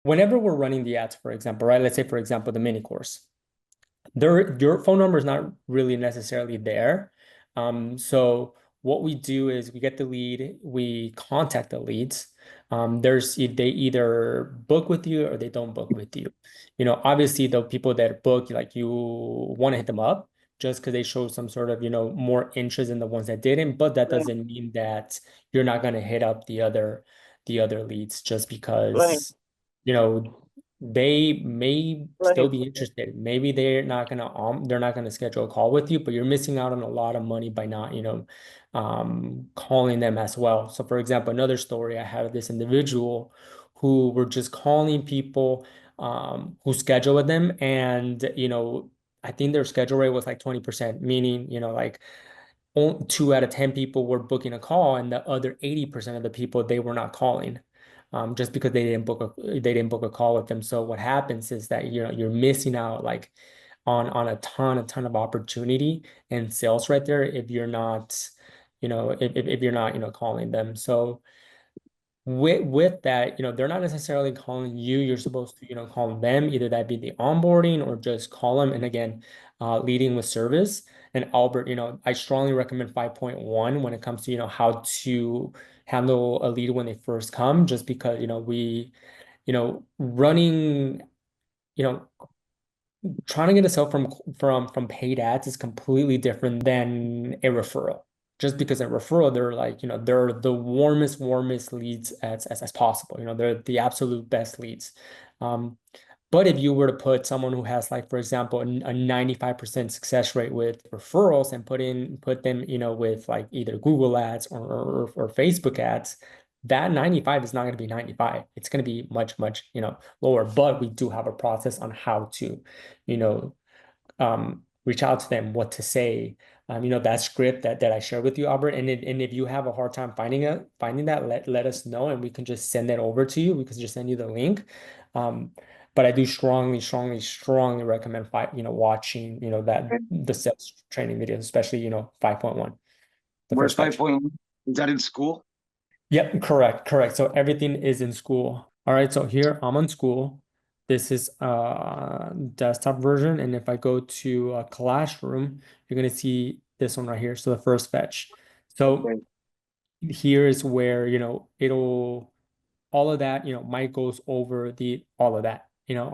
whenever we're running the ads, for example, right? Let's say, for example, the mini course. Your phone number is not really necessarily there. So what we do is we get the lead, we contact the leads. They either book with you or they don't book with you. Obviously the people that book, like you want to hit them up just because they show some sort of, more interest in the ones that didn't, but that Right, doesn't mean that you're not going to hit up the other leads just right, because, you know, they may still right. be interested. Maybe they're not gonna schedule a call with you, but you're missing out on a lot of money by not, calling them as well. So for example, another story I had of this individual who were just calling people who schedule with them, and I think their schedule rate was like 20%, meaning, like 2 out of 10 people were booking a call, and the other 80% of the people they were not calling, just because they didn't book a call with them. So what happens is that you're missing out like on a ton of opportunity and sales right there if you're not, if you're not, calling them. So with that, they're not necessarily calling you. You're supposed to, call them. Either that be the onboarding or just call them. And again, leading with service. And Albert, I strongly recommend 5.1 when it comes to, how to handle a lead when they first come, just because, running, you know, trying to get a sale from paid ads is completely different than a referral. Just because a referral, they're like, they're the warmest leads as possible. They're the absolute best leads. Um, but if you were to put someone who has, like, for example, a 95% success rate with referrals and put them, with like either Google ads or Facebook ads, that 95 is not going to be 95. It's going to be much, much, lower. But we do have a process on how to, you know, reach out to them, what to say. That script that I shared with you, Albert. And if you have a hard time finding that, let us know, and we can just send that over to you. We can just send you the link. Um, but I do strongly recommend watching, that the sales training videos, especially, 5.1, the Where's first batch. 5.1? Is that in school? Yep, correct. So everything is in Skool. All right, so here I'm on Skool. This is desktop version, and if I go to a classroom, you're gonna see this one right here. So the first fetch. So Okay. here is where, it'll all of that, Mike goes over the all of that,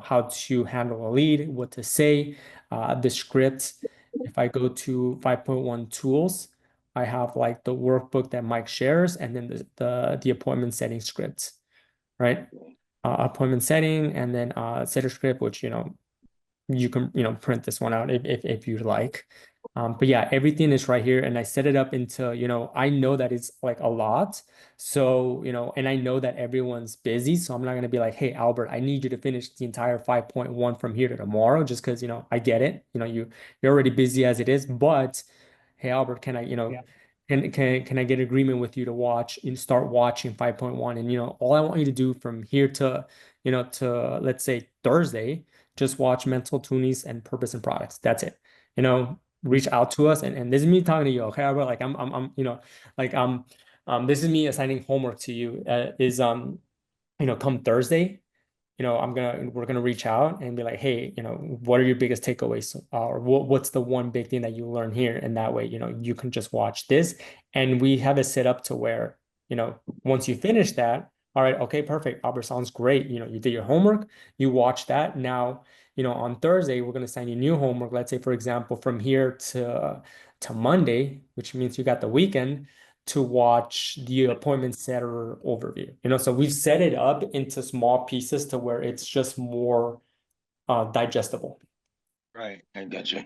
how to handle a lead, what to say, the script. If I go to 5.1 tools, I have like the workbook that Mike shares, and then the appointment setting scripts, right? Appointment setting, and then setter script, which you can print this one out if you'd like. But yeah, everything is right here, and I set it up into, I know that it's like a lot. So, and I know that everyone's busy, so I'm not going to be like, hey, Albert, I need you to finish the entire 5.1 from here to tomorrow, just because, I get it. You're already busy as it is. But hey, Albert, can I, Yeah. can I get agreement with you to watch and start watching 5.1? And all I want you to do from here to, to, let's say, Thursday, just watch mental tunings and purpose and products. That's it. Reach out to us, and this is me talking to you, okay? Albert? Like I'm like this is me assigning homework to you. Is come Thursday, we're gonna reach out and be like, hey, what are your biggest takeaways, or what's the one big thing that you learn here? And that way, you can just watch this, and we have it set up to where, once you finish that, all right, okay, perfect, Albert, sounds great. You did your homework, you watch that. Now, on Thursday, we're gonna send you new homework. Let's say, for example, from here to Monday, which means you got the weekend to watch the appointment setter overview. So we've set it up into small pieces to where it's just more digestible. Right. I got you.